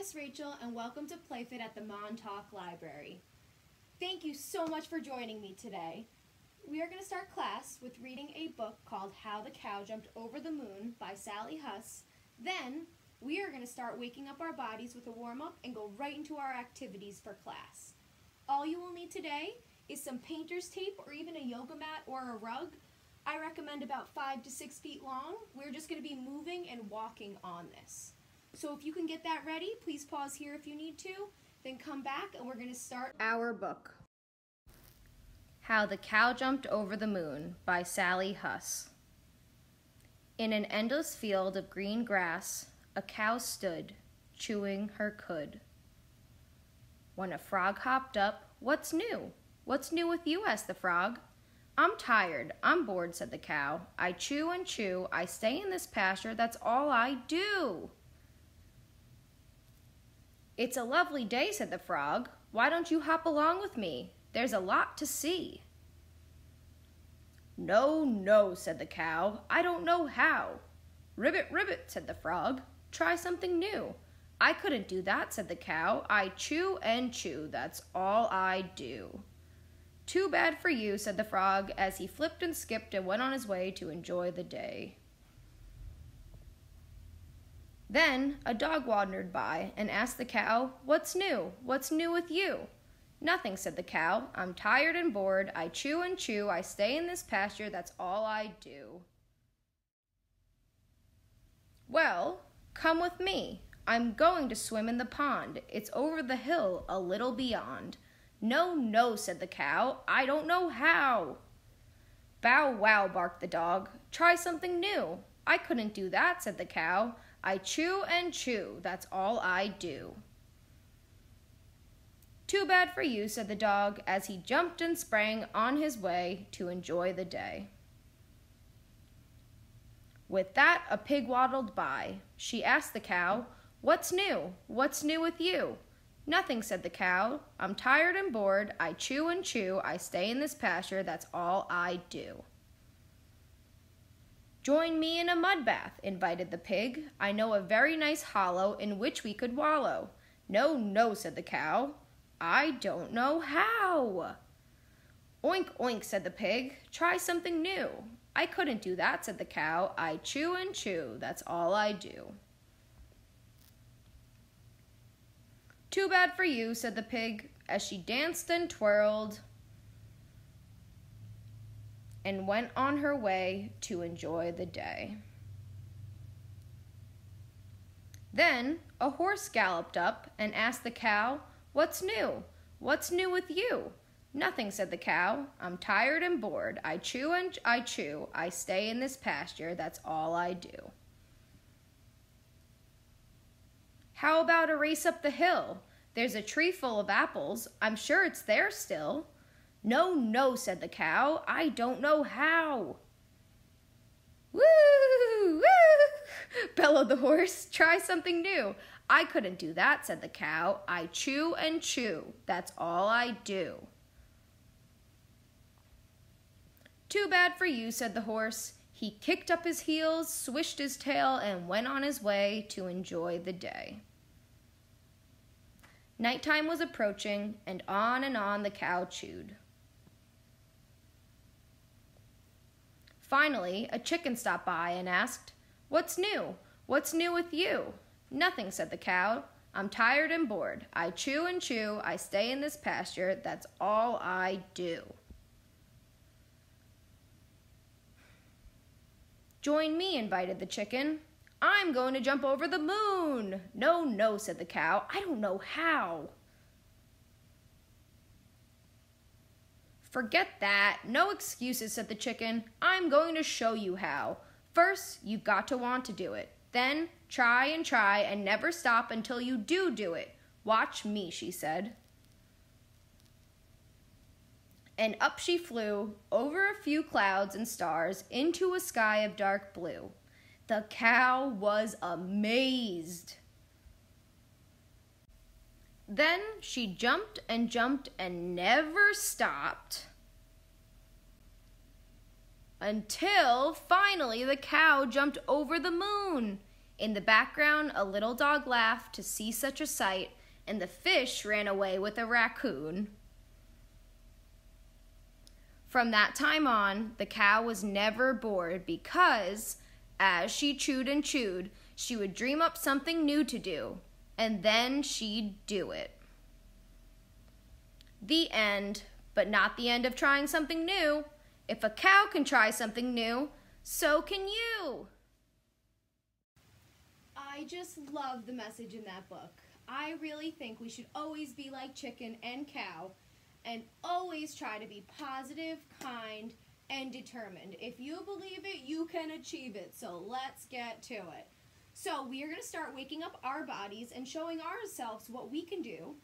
Miss Rachel, and welcome to PlayFit at the Montauk Library. Thank you so much for joining me today. We are going to start class with reading a book called How the Cow Jumped Over the Moon by Sally Huss. Then, we are going to start waking up our bodies with a warm-up and go right into our activities for class. All you will need today is some painter's tape or even a yoga mat or a rug. I recommend about 5 to 6 feet long. We're just going to be moving and walking on this. So if you can get that ready, please pause here if you need to, then come back and we're going to start our book. How the Cow Jumped Over the Moon by Sally Huss. In an endless field of green grass, a cow stood, chewing her cud. When a frog hopped up, "What's new? What's new with you?" asked the frog. "I'm tired, I'm bored," said the cow. "I chew and chew, I stay in this pasture, that's all I do." "It's a lovely day," said the frog. "Why don't you hop along with me? There's a lot to see." "No, no," said the cow. "I don't know how." "Ribbit, ribbit," said the frog. "Try something new." "I couldn't do that," said the cow. "I chew and chew, that's all I do." "Too bad for you," said the frog, as he flipped and skipped and went on his way to enjoy the day. Then a dog wandered by and asked the cow, "What's new? What's new with you?" "Nothing," said the cow. "I'm tired and bored. I chew and chew. I stay in this pasture. That's all I do." "Well, come with me. I'm going to swim in the pond. It's over the hill, a little beyond." "No, no," said the cow. "I don't know how." "Bow wow," barked the dog. "Try something new." "I couldn't do that," said the cow. "I chew and chew, that's all I do." "Too bad for you," said the dog, as he jumped and sprang on his way to enjoy the day. With that, a pig waddled by. She asked the cow, "What's new? What's new with you?" "Nothing," said the cow. "I'm tired and bored. I chew and chew. I stay in this pasture. That's all I do." "Join me in a mud bath," invited the pig. "I know a very nice hollow in which we could wallow." "No, no," said the cow. "I don't know how." "Oink, oink," said the pig. "Try something new." "I couldn't do that," said the cow. "I chew and chew, that's all I do." "Too bad for you," said the pig, as she danced and twirled and went on her way to enjoy the day. Then a horse galloped up and asked the cow, "What's new? What's new with you?" "Nothing," said the cow. "I'm tired and bored. I chew and I chew. I stay in this pasture. That's all I do." "How about a race up the hill? There's a tree full of apples. I'm sure it's there still." "No, no," said the cow. "I don't know how." "Woo, woo," bellowed the horse. "Try something new." "I couldn't do that," said the cow. "I chew and chew. That's all I do." "Too bad for you," said the horse. He kicked up his heels, swished his tail, and went on his way to enjoy the day. Nighttime was approaching, and on the cow chewed. Finally, a chicken stopped by and asked, "What's new? What's new with you?" "Nothing," said the cow. "I'm tired and bored. I chew and chew. I stay in this pasture. That's all I do." "Join me," invited the chicken. "I'm going to jump over the moon." "No, no," said the cow. "I don't know how." "Forget that. No excuses," said the chicken. "I'm going to show you how. First, you've got to want to do it. Then, try and never stop until you do it. Watch me," she said. And up she flew, over a few clouds and stars, into a sky of dark blue. The cow was amazed. Then she jumped and jumped and never stopped, until finally the cow jumped over the moon. In the background, a little dog laughed to see such a sight, and the fish ran away with a raccoon. From that time on, the cow was never bored because, as she chewed and chewed, she would dream up something new to do, and then she'd do it. The end, but not the end of trying something new. If a cow can try something new, so can you. I just love the message in that book. I really think we should always be like chicken and cow and always try to be positive, kind, and determined. If you believe it, you can achieve it. So let's get to it. So we are going to start waking up our bodies and showing ourselves what we can do.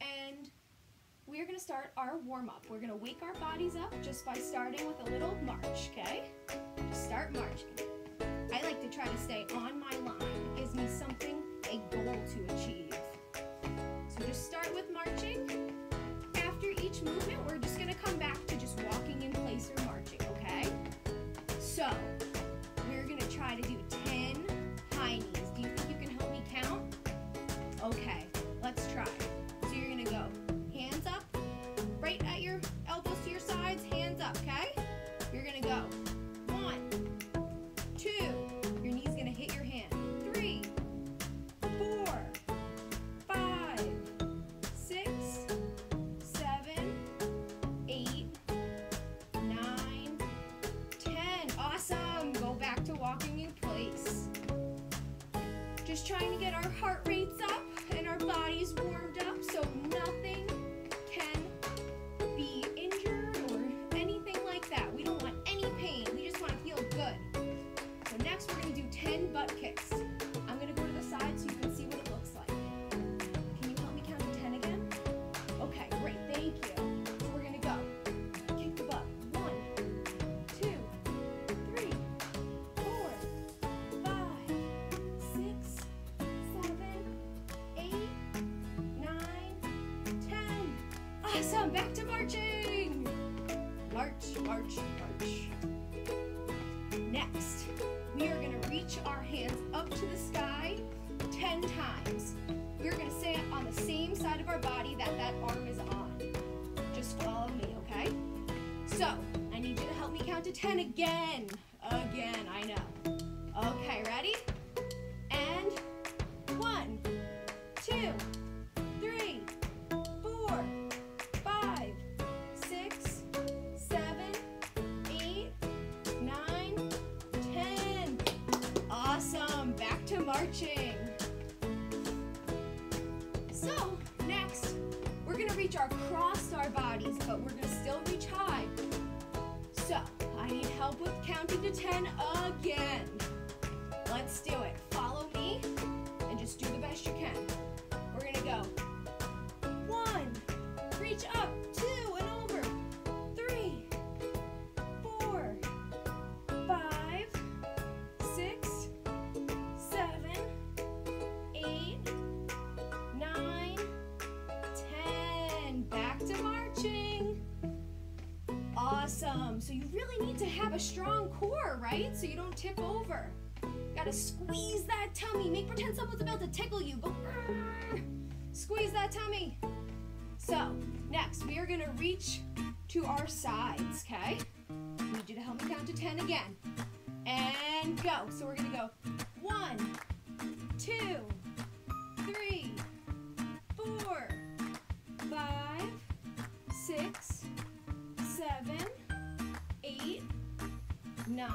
And we are going to start our warm-up. We're going to wake our bodies up just by starting with a little march, okay? Just start marching. I like to try to stay on my line. It gives me something, a goal to achieve. So just start with marching. After each movement, we're just going to come back to just walking in place or marching, okay? So, we're going to try to do 10 high knees. Do you think you can help me count? Okay, let's try. So you're going to go hands up, right at your elbows to your sides, hands up, okay? You're going to go 1, 2, your knee's going to hit your hand, 3, 4, 5, 6, 7, 8, 9, 10. Awesome. Go back to walking in place. Just trying to get our heart rates up and our bodies warmed up so nothing can be injured or anything like that. We don't want any pain. We just want to feel good. So next we're going to do 10 butt kicks. I'm going to go to the side so you can see what it looks like. Can you help me count to 10 again? Okay, great. Thank you. So we're going to go. Kick the butt. 1, 2, 3, 4, 5, 6, 7, 8, 9, 10. Awesome. Back to marching. March, march, march. Next, we are going to reach our hands up to the sky 10 times. We're going to say it on the same side of our body that that arm is on. Just follow me, okay? So, I need you to help me count to 10 again. Again, I know. Okay, ready? And 1, 2, 3, 4, 5, 6, 7, 8, 9, 10. Awesome. Back to marching. So, next, we're going to reach across our bodies, but we're going to still reach high. So, I need help with counting to 10 again. Let's do it. Follow me and just do the best you can. We're going to go 1, reach up, 2 and over, 3, 4, 5, 6, 7, 8, 9, 10. Back to marching. Awesome. So you really need to have a strong core, right? So you don't tip over. Gotta squeeze that tummy. Make pretend someone's about to tickle you. Go, squeeze that tummy. So, next, we are gonna reach to our sides, okay? I need you to help me count to 10 again. And go. So we're gonna go 1, 2, 3, 4, 5, 6, 7, 8, 9,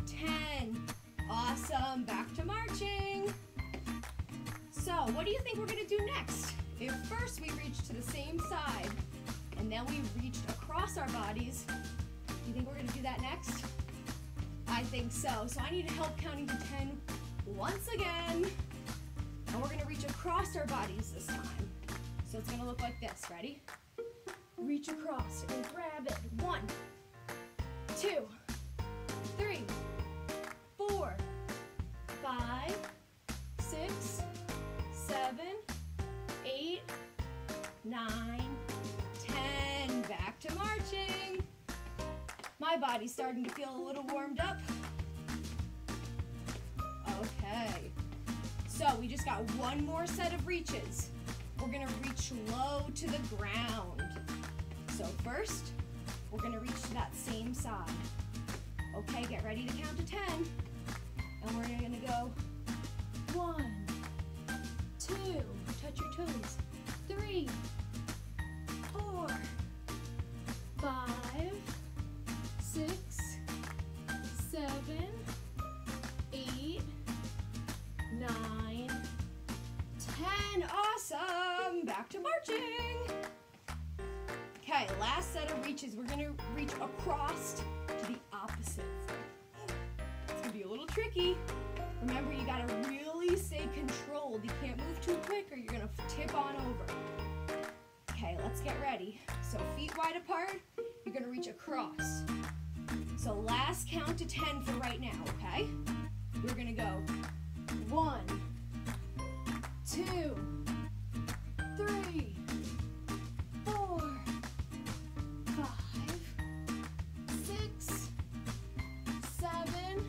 10. Awesome. Back to marching. So, what do you think we're going to do next? If first we reach to the same side and then we reached across our bodies, do you think we're going to do that next? I think so. So I need help counting to 10 once again. And we're going to reach across our bodies this time. So it's going to look like this. Ready? Reach across and grab it. 1, 2, 3, 4, 5, 6, 7, 8, 9, 10. Back to marching. My body's starting to feel a little warmed up. just got one more set of reaches. We're gonna reach low to the ground. So first, we're gonna reach to that same side. Okay, get ready to count to 10. And we're gonna go 1, 2, touch your toes, 3, 4, 5, 6, 7, 8, 9, 10. Awesome! Back to marching. Okay, last set of reaches. We're gonna reach across to the opposite foot. It's gonna be a little tricky. Remember, you gotta really stay controlled. You can't move too quick or you're gonna tip on over. Okay, let's get ready. So feet wide apart, you're gonna reach across. So last count to 10 for right now, okay? We're gonna go 1, 2, 3, 4, 5, 6, 7,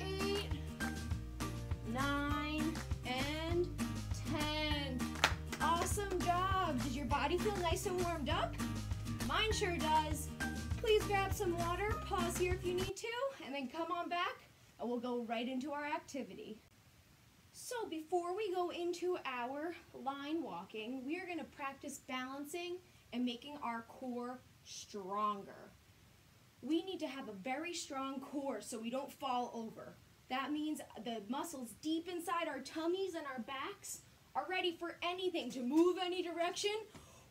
8, 9, and 10. Awesome job. Does your body feel nice and warmed up? Mine sure does. Please grab some water, pause here if you need to, and then come on back and we'll go right into our activity. So before we go into our line walking, we are going to practice balancing and making our core stronger. We need to have a very strong core so we don't fall over. That means the muscles deep inside our tummies and our backs are ready for anything, to move any direction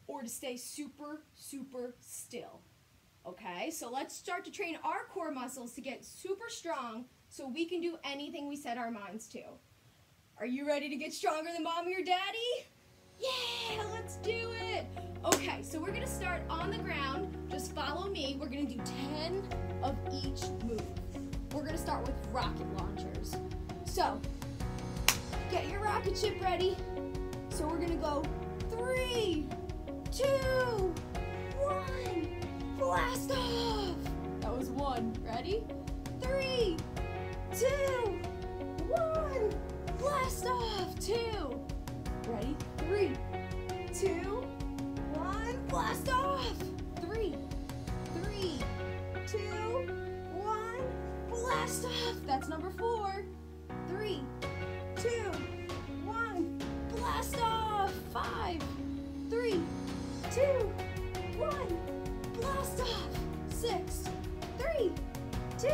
or to stay super, super still. Okay, so let's start to train our core muscles to get super strong so we can do anything we set our minds to. Are you ready to get stronger than mommy or daddy? Yeah, let's do it. Okay, so we're gonna start on the ground. Just follow me. We're gonna do 10 of each move. We're gonna start with rocket launchers. So, get your rocket ship ready. So we're gonna go 3, 2, 1, blast off. That was 1, ready? 3, 2, 1, blast off. 2, ready? 3, 2, 1, blast off. 3, 2, 1, blast off. That's number 4. 3, 2, 1, blast off. 5, 3, 2, 1, blast off. 6, 3, 2,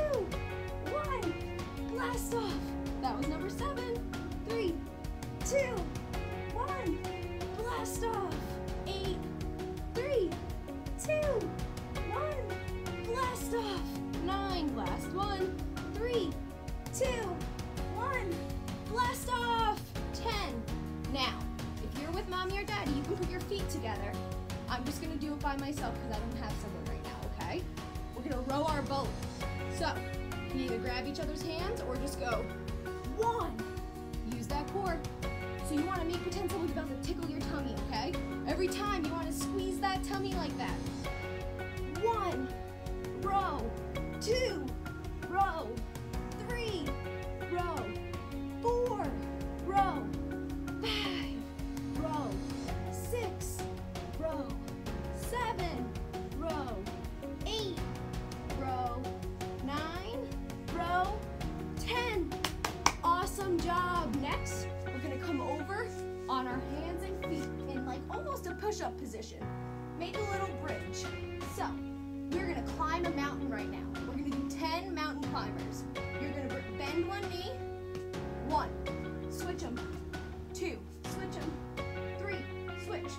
1, blast off. That was number 7. 3, 2, 1, blast off. 8, 3, 2, 1, blast off. 9, last one. 3, 2, 1, blast off. 10. Now, if you're with mommy or daddy, you can put your feet together. I'm just gonna do it by myself because I don't have someone right now, okay? We're gonna row our boat. So, you can either grab each other's hands or just go 1. Use that core. So you wanna pretend someone's about to tickle your tummy, okay? Every time you wanna squeeze that tummy like that. 1, row, 2, row, 3, row, 4, row, 5, row, 6, row, 7, row, 8, row, 9, row, 10. Awesome job. Next, we're gonna come over on our hands and feet in like almost a push-up position. Make a little bridge. So, we're gonna climb a mountain right now. We're gonna do 10 mountain climbers. You're gonna bend one knee. 1, switch them. 2, switch them. 3, switch.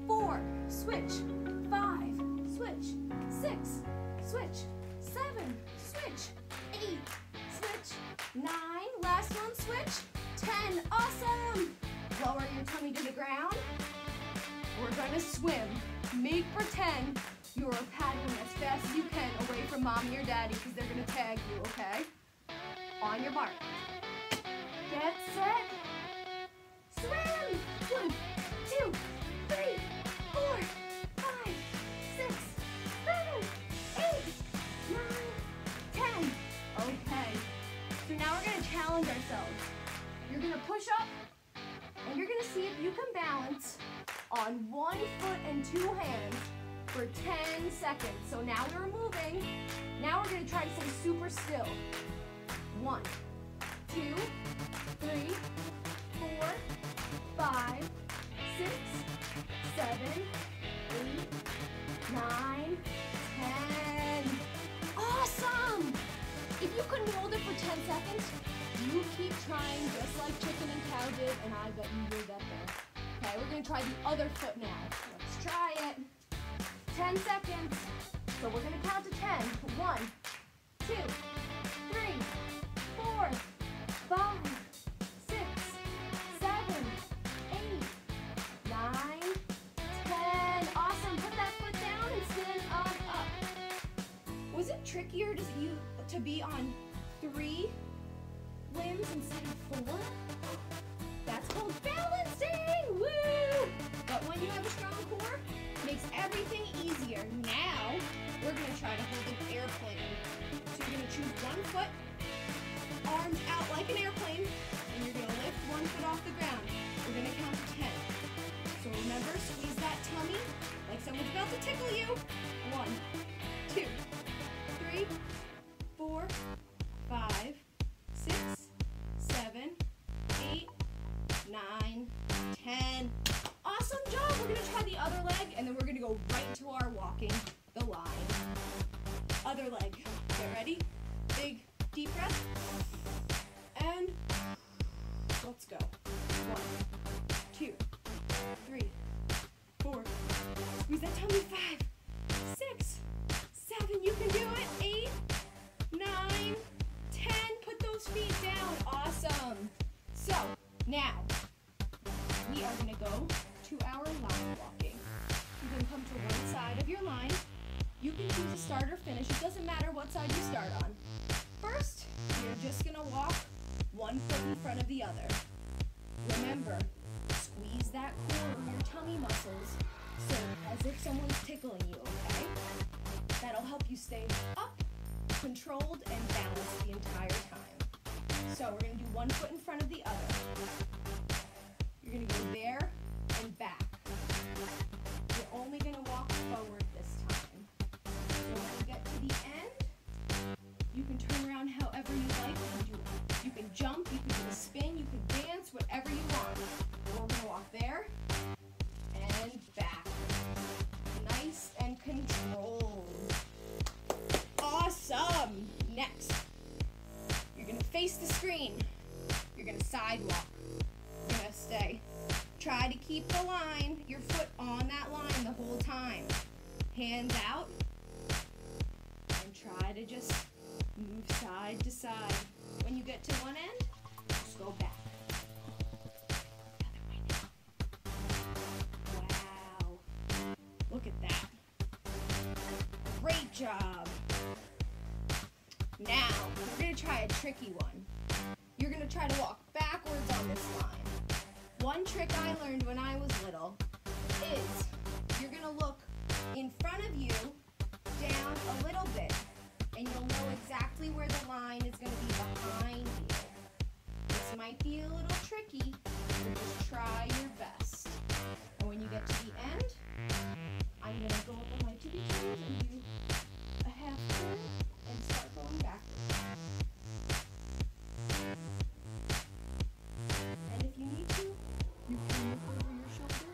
4, switch. 5, switch. 6, switch. 7, switch. 8, switch. 9, last one, switch. 10, awesome. Lower your tummy to the ground. We're gonna swim. Pretend you're paddling as fast as you can away from mommy or daddy because they're gonna tag you, okay? On your mark. Get set. Swim! 1, 2, 3, 4, 5, 6, 7, 8, 9, 10. Okay. So now we're gonna challenge ourselves. You're gonna push up see if you can balance on 1 foot and 2 hands for 10 seconds. So now we're moving. Now we're gonna try to stay super still. 1, 2, 3, 4, 5, 6, 7, 8, 9, 10. Awesome! If you couldn't hold it for 10 seconds, you keep trying just like chicken and cow did, and I bet you will get there. Okay, we're gonna try the other foot now. Let's try it. 10 seconds. So we're gonna count to 10. 1, 2, 3, 4, 5, 6, 7, 8, 9, 10. Awesome. Put that foot down and stand up. Was it trickier to be on 3 limbs instead of 4? That's called balancing! Woo! But when you have a strong core, it makes everything easier. Now, we're gonna try to hold an airplane. So you're gonna choose 1 foot, arms out like an airplane, and you're gonna lift 1 foot off the ground. We're gonna count to 10. So remember, squeeze that tummy like someone's about to tickle you. 1, 2, 3, 4, 5, 6, 7, 8, 9, 10. Awesome job. We're going to try the other leg, and then we're going to go right to our walking the line. Other leg. Get ready. Big, deep breath. And let's go. 1, 2, 3, 4. Squeeze that tummy. 5, 6, 7. You can do it. 8, 9, 10. Put those feet down. Awesome. So, now, we are going to go to our line walking. You can come to one side of your line. You can choose to start or finish. It doesn't matter what side you start on. First, you're just going to walk 1 foot in front of the other. Remember, squeeze that core of your tummy muscles so as if someone's tickling you, okay? That'll help you stay up, controlled, and balanced the entire time. So we're going to do 1 foot in front of the other. You're going to go there and back. You're only going to walk forward this time. So when you get to the end, you can turn around however you like. You can jump, you can do a spin, you can dance, whatever you want. We're going to walk there and back. Nice and controlled. Awesome! Next, you're going to face the screen. You're going to sidewalk. You're going to stay. Try to keep the line, your foot on that line the whole time. Hands out. And try to just move side to side. When you get to one end, just go back. The other way now. Wow. Look at that. Great job. Now, we're going to try a tricky one. You're going to try to walk backwards on this line. One trick I learned when I was little is you're going to look in front of you, down a little bit, and you'll know exactly where the line is going to be behind you. This might be a little tricky, but just try your best. And when you get to the end, I'm going to go up on my tippy toes and do a half turn and start going backwards. And if you need to, you can look over your shoulder.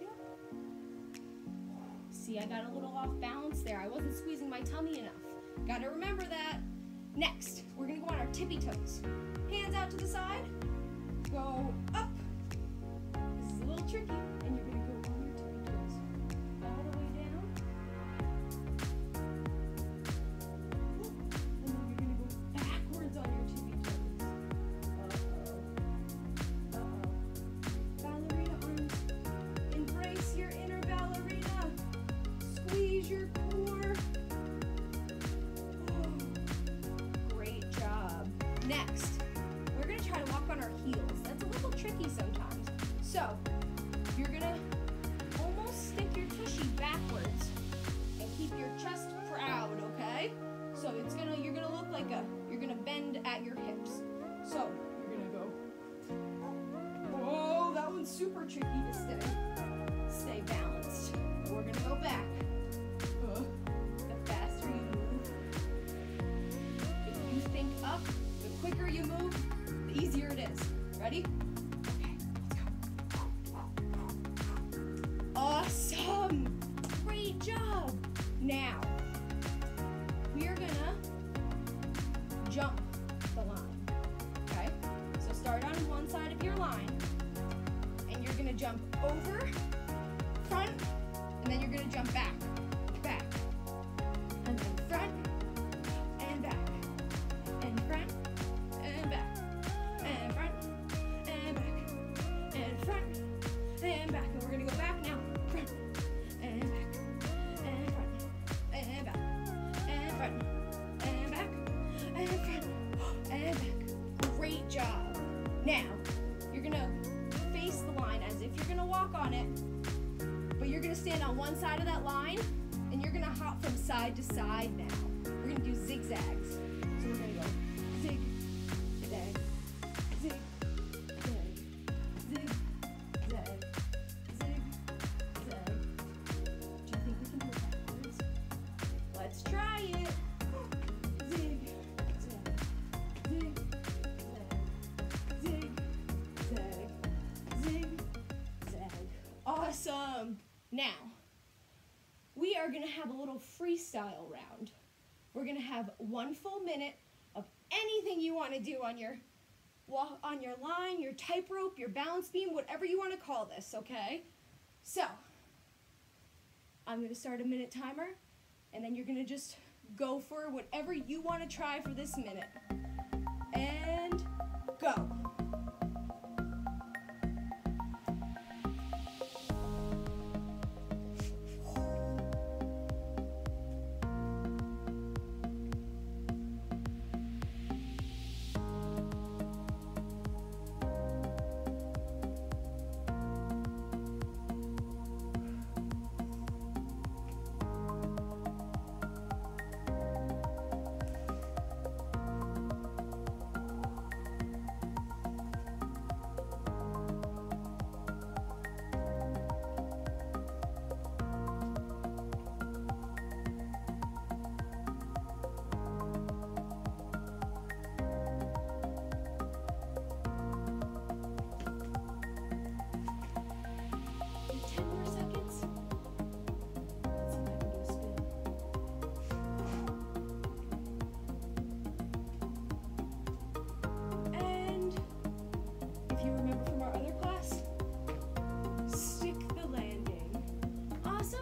Yep. See, I got a little off balance there. I wasn't squeezing my tummy enough. Got to remember that. Next, we're going to go on our tippy toes. Hands out to the side. Go up. This is a little tricky. And you're going to go on your tippy toes. All the way down. And then you're going to go backwards on your tippy toes. Uh-oh. Uh-oh. Ballerina arms. Embrace your inner ballerina. Squeeze your core. Oh, great job. Next, we're going to try to walk on our heels. That's a little tricky sometimes. So, you're going to almost stick your tushy backwards and keep your chest proud, okay? So you're going to look like you're going to bend at your hips. So, you're going to go tricky to stay balanced. We're gonna go back. The faster you move. If you think up, the quicker you move, the easier it is. Ready? Okay, let's go. Awesome! Great job! Now, we are gonna jump the line, okay? So start on one side of your line, and you're gonna jump over, front, and then you're gonna jump back, and then front, and back, and front, and back, and front, and back, and front, and back, and we're gonna go back now, front, and back, and front, and back, and front, and back, and front, and back. Great job. Now, you're gonna face the line as if you're gonna walk on it, but you're gonna stand on one side of that line, and you're gonna hop from side to side now. We're gonna do zigzags. So we're gonna go zig, zag, zig, zag, zig, zag, zig, zag. Do you think we can do it backwards? Let's try it. Zig, zag, zig, zag, zig, zag, zig, zag. Awesome. Now, we are gonna have a little freestyle round. We're gonna have 1 full minute of anything you wanna do on your line, your tightrope, your balance beam, whatever you wanna call this, okay? So, I'm gonna start a minute timer, and then you're gonna just go for whatever you wanna try for this minute. And go.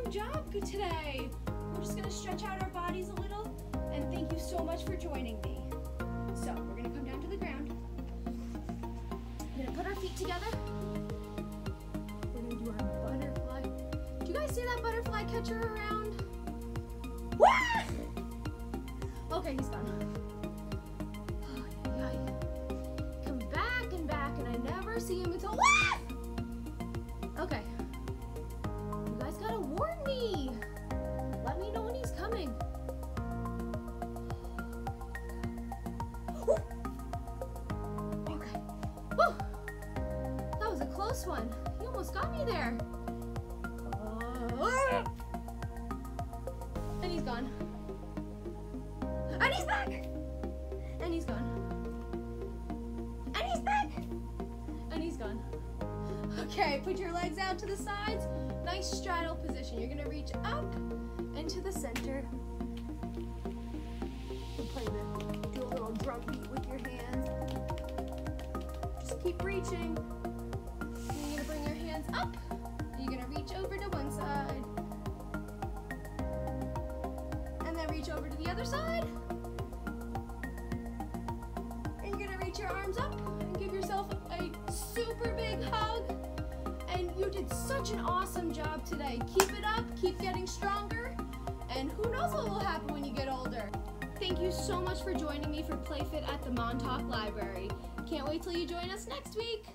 Job today. We're just gonna stretch out our bodies a little, and thank you so much for joining me. So we're gonna come down to the ground. We're gonna put our feet together. We're gonna do our butterfly. Do you guys see that butterfly catcher around? Wah! Okay, he's gone. Come back and back, and I never see him until okay. Gotta warn me. Let me know when he's coming. Ooh. Okay. Woo. That was a close one. He almost got me there. And he's gone. And he's back. And he's gone. And he's back. And he's gone. Okay, put your legs out to the sides. Nice straddle position. You're gonna reach up into the center. Do a little drum beat with your hands. Just keep reaching. You're gonna bring your hands up. You're gonna reach over to one side. And then reach over to the other side. And you're gonna reach your arms up and give yourself a super big hug. And you did such an awesome job today. Keep it up, keep getting stronger, and who knows what will happen when you get older. Thank you so much for joining me for PlayFit at the Montauk Library. Can't wait till you join us next week.